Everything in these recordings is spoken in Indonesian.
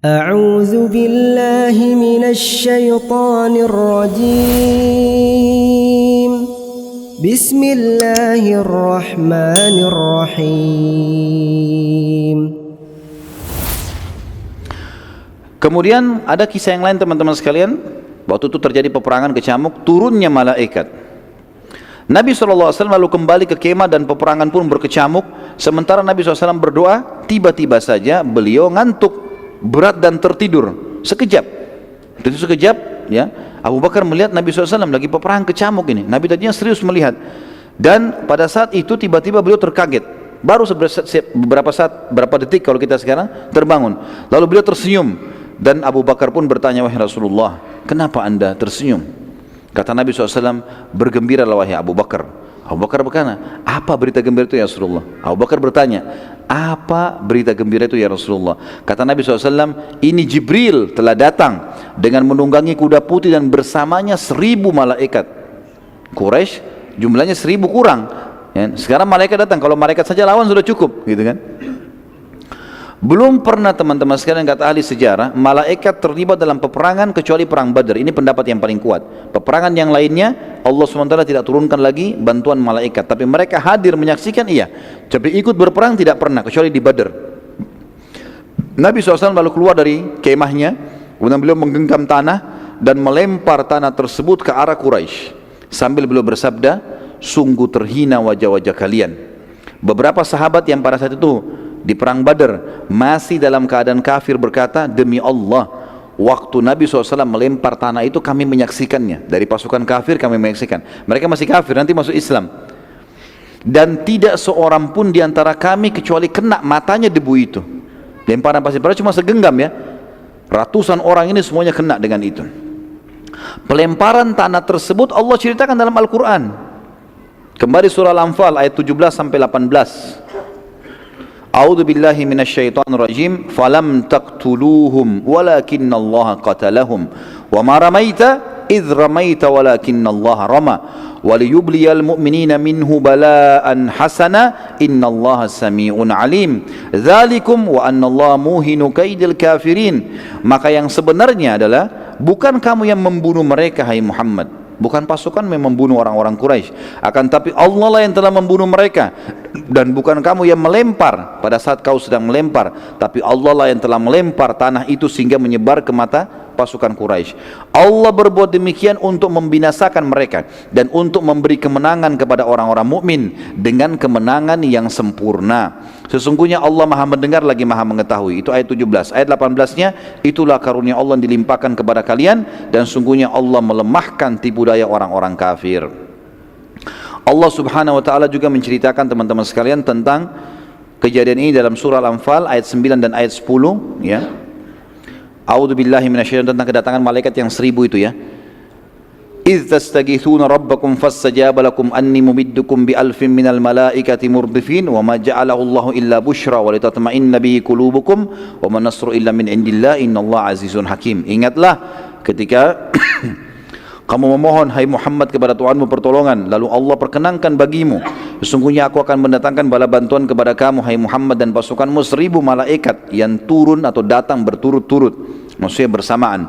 أعوذ بالله من الشيطان الرجيم بسم الله الرحمن الرحيم. Kemudian ada kisah yang lain teman-teman sekalian. Waktu itu terjadi peperangan kecamuk, turunnya malaikat. Nabi SAW lalu kembali ke kemah dan peperangan pun berkecamuk. Sementara Nabi SAW berdoa, tiba-tiba saja beliau ngantuk berat dan tertidur sekejap. Itu sekejap ya. Abu Bakar melihat Nabi SAW lagi peperangan kecamuk ini. Nabi tadinya serius melihat. Dan pada saat itu tiba-tiba beliau terkaget. Baru beberapa detik kalau kita sekarang terbangun. Lalu beliau tersenyum. Dan Abu Bakar pun bertanya, wahai Rasulullah, kenapa anda tersenyum? Kata Nabi SAW, bergembiralah wahai Abu Bakar. Abu Bakar berkata, apa berita gembira itu ya Rasulullah? Abu Bakar bertanya, apa berita gembira itu ya Rasulullah? Kata Nabi SAW, ini Jibril telah datang dengan menunggangi kuda putih dan bersamanya 1000 malaikat. Quraisy jumlahnya 1000 kurang ya. Sekarang malaikat datang, kalau malaikat saja lawan sudah cukup gitu kan. Belum pernah teman-teman sekalian, kata ahli sejarah, malaikat terlibat dalam peperangan kecuali perang Badar. Ini pendapat yang paling kuat. Peperangan yang lainnya Allah SWT tidak turunkan lagi bantuan malaikat, tapi mereka hadir menyaksikan iya, tapi ikut berperang tidak pernah kecuali di Badar. Nabi SAW lalu keluar dari kemahnya, kemudian beliau menggenggam tanah dan melempar tanah tersebut ke arah Quraisy sambil beliau bersabda, sungguh terhina wajah-wajah kalian. Beberapa sahabat yang pada saat itu di perang Badar masih dalam keadaan kafir berkata, demi Allah, waktu Nabi SAW melempar tanah itu kami menyaksikannya. Dari pasukan kafir kami menyaksikan. Mereka masih kafir, nanti masuk Islam. Dan tidak seorang pun di antara kami kecuali kena matanya debu itu. Lemparan pasir, padahal cuma segenggam ya. Ratusan orang ini semuanya kena dengan itu. Pelemparan tanah tersebut Allah ceritakan dalam Al-Quran. Kembali surah Al-Anfal ayat 17 sampai 18. A'udzu billahi minasyaitonir rajim. Falam taqtuluhum walakinallaha qatalahum wa ma ramaita idz ramaita walakinallaha rama waliyubliyal mu'minina minhu bala'an hasana innallaha sami'un alim. Dzalikum wa annallaha muhinu kaidil kafirin. Maka yang sebenarnya adalah bukan kamu yang membunuh mereka hai Muhammad, bukan pasukan yang membunuh orang-orang Quraisy, akan tapi Allah lah yang telah membunuh mereka. Dan bukan kamu yang melempar pada saat kau sedang melempar, tapi Allah lah yang telah melempar tanah itu sehingga menyebar ke mata pasukan Quraisy. Allah berbuat demikian untuk membinasakan mereka dan untuk memberi kemenangan kepada orang-orang mukmin dengan kemenangan yang sempurna. Sesungguhnya Allah Maha mendengar lagi Maha mengetahui. Itu ayat 17. Ayat 18-nya, itulah karunia Allah yang dilimpahkan kepada kalian dan sungguhnya Allah melemahkan tipu daya orang-orang kafir. Allah Subhanahu wa taala juga menceritakan teman-teman sekalian tentang kejadian ini dalam surah Al-Anfal ayat 9 dan ayat 10 ya. A'udzu billahi minasyaitonir, tentang kedatangan malaikat yang 1000 itu ya. إذ تستغيثون ربكم فاستجاب لكم أني ممدكم بألف من الملائكة مردفين وما جعله الله إلا بشرى ولتطمئن به قلوبكم وما النصر إلا من عند الله إن الله عزيز حكيم. Ingatlah ketika kamu memohon hai Muhammad kepada Tuhanmu pertolongan, lalu Allah perkenankan bagimu, sesungguhnya aku akan mendatangkan bala bantuan kepada kamu hai Muhammad dan pasukanmu 1000 malaikat yang turun atau datang berturut-turut, maksudnya bersamaan.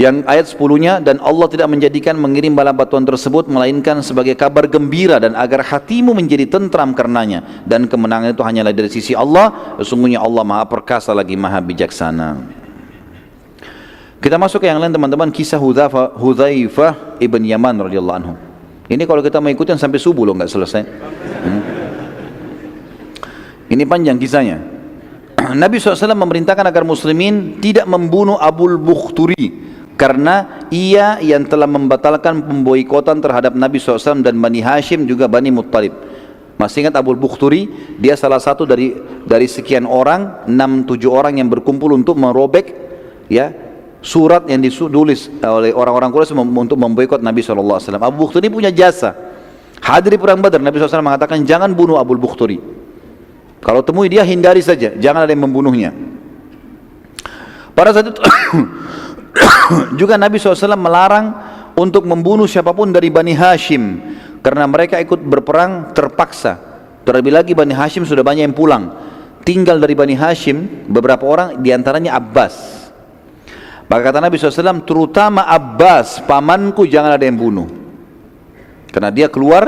Yang ayat 10-nya, dan Allah tidak menjadikan mengirim bala bantuan tersebut melainkan sebagai kabar gembira dan agar hatimu menjadi tentram karenanya, dan kemenangan itu hanyalah dari sisi Allah, sesungguhnya Allah Maha perkasa lagi Maha bijaksana. Kita masuk ke yang lain teman-teman, kisah Hudzaifah ibn Yaman radhiyallahu anhu. Ini kalau kita mau ikutin sampai subuh loh, nggak selesai. Ini panjang kisahnya. Nabi SAW memerintahkan agar muslimin tidak membunuh Abul Bukhturi karena ia yang telah membatalkan pemboikotan terhadap Nabi SAW dan Bani Hashim juga Bani Muttalib. Masih ingat Abul Bukhturi? Dia salah satu dari sekian orang, 6-7 orang yang berkumpul untuk merobek ya surat yang ditulis oleh orang-orang Quraisy untuk memboikot Nabi SAW. Abu Bukhturi punya jasa. Hadir di perang Badar, Nabi SAW mengatakan jangan bunuh Abul Bukhturi. Kalau temui dia hindari saja, jangan ada yang membunuhnya. Pada saat itu juga Nabi SAW melarang untuk membunuh siapapun dari Bani Hashim karena mereka ikut berperang terpaksa. Terlebih lagi Bani Hashim sudah banyak yang pulang. tinggal dari Bani Hashim beberapa orang, diantaranya Abbas. Maka kata Nabi SAW, terutama Abbas pamanku jangan ada yang bunuh, karena dia keluar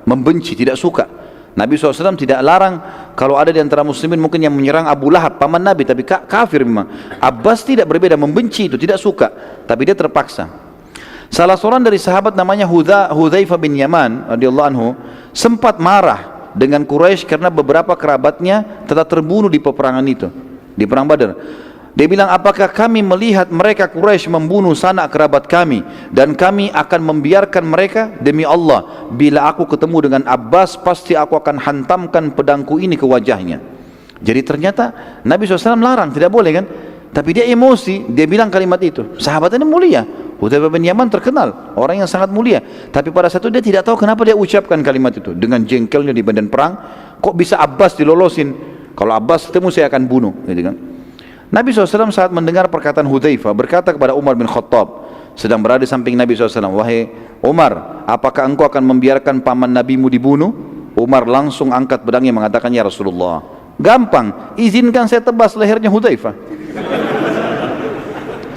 membenci, tidak suka. Nabi SAW tidak larang kalau ada di antara muslimin mungkin yang menyerang Abu Lahab, paman Nabi, tapi kafir memang. Abbas tidak berbeda, membenci itu, tidak suka, tapi dia terpaksa. Salah seorang dari sahabat namanya Hudzaifah bin Yaman radhiyallahu anhu sempat marah dengan Quraisy karena beberapa kerabatnya telah terbunuh di peperangan itu, di perang Badar. Dia bilang, apakah kami melihat mereka Quraisy membunuh sanak kerabat kami dan kami akan membiarkan mereka? Demi Allah, bila aku ketemu dengan Abbas pasti aku akan hantamkan pedangku ini ke wajahnya. Jadi ternyata Nabi SAW larang, tidak boleh kan? Tapi dia emosi, dia bilang kalimat itu. Sahabat ini mulia, Hudzaifah bin Yaman terkenal, orang yang sangat mulia. Tapi pada saat itu dia tidak tahu kenapa dia ucapkan kalimat itu. Dengan jengkelnya di medan perang, kok bisa Abbas dilolosin? Kalau Abbas ketemu saya akan bunuh, gitu kan? Nabi SAW saat mendengar perkataan Hudzaifah berkata kepada Umar bin Khattab, sedang berada di samping Nabi SAW, wahai Umar, apakah engkau akan membiarkan paman nabimu dibunuh? Umar langsung angkat pedangnya mengatakan, ya Rasulullah, gampang, izinkan saya tebas lehernya Hudzaifah.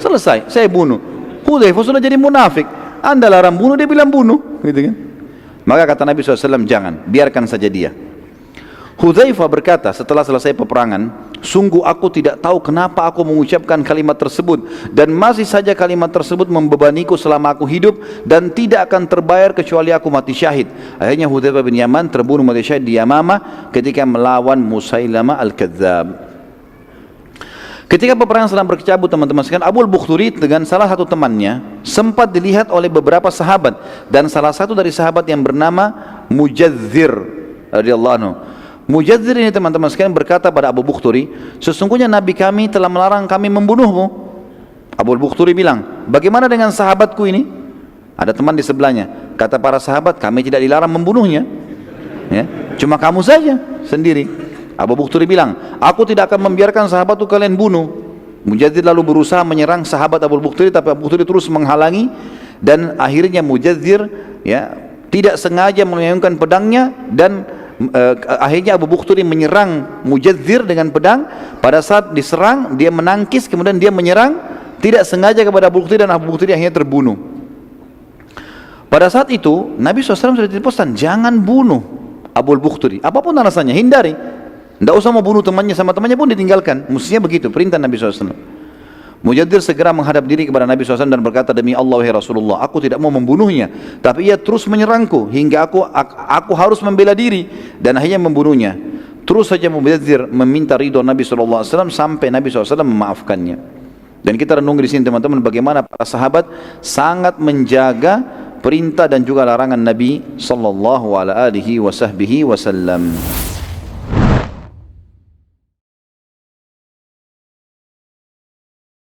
Selesai, saya bunuh. Hudzaifah sudah jadi munafik, anda larang bunuh, dia bilang bunuh, gitu kan? Maka kata Nabi SAW, jangan, biarkan saja dia. Hudzaifah berkata setelah selesai peperangan, sungguh aku tidak tahu kenapa aku mengucapkan kalimat tersebut, dan masih saja kalimat tersebut membebaniku selama aku hidup dan tidak akan terbayar kecuali aku mati syahid. Akhirnya Hudzaifah bin Yaman terbunuh mati syahid di Yamamah ketika melawan Musailamah al-Kadzdzab. Ketika peperangan sedang berkecamuk, teman-teman sekalian, Abu al-Bukhturi dengan salah satu temannya sempat dilihat oleh beberapa sahabat, dan salah satu dari sahabat yang bernama Mujadzir radhiyallahu anhu. Mujadzir ini, teman-teman sekalian, berkata pada Abu Bukhturi, sesungguhnya Nabi kami telah melarang kami membunuhmu. Abu Bukhturi bilang, bagaimana dengan sahabatku ini? Ada teman di sebelahnya, kata para sahabat, kami tidak dilarang membunuhnya, ya, cuma kamu saja sendiri. Abu Bukhturi bilang, aku tidak akan membiarkan sahabatku kalian bunuh. Mujadzir lalu berusaha menyerang sahabat Abu Bukhturi, tapi Abu Bukhturi terus menghalangi, dan akhirnya Mujadzir, ya, tidak sengaja melayangkan pedangnya, dan akhirnya Abu Bukhturi menyerang Mujadzir dengan pedang. Pada saat diserang dia menangkis, kemudian dia menyerang tidak sengaja kepada Abu Bukhturi, dan Abu Bukhturi akhirnya terbunuh. Pada saat itu Nabi SAW sudah dipesan, jangan bunuh Abu Bukhturi, apapun alasannya, hindari. Tidak usah mau bunuh temannya, sama temannya pun ditinggalkan. Mestinya begitu perintah Nabi SAW. Mujadzir segera menghadap diri kepada Nabi SAW dan berkata, demi Allah wahai Rasulullah, aku tidak mau membunuhnya, tapi ia terus menyerangku hingga aku harus membela diri, dan akhirnya membunuhnya. Terus saja Mujadzir meminta ridho Nabi SAW sampai Nabi SAW memaafkannya. Dan kita renung di sini, teman-teman, bagaimana para sahabat sangat menjaga perintah dan juga larangan Nabi SAW.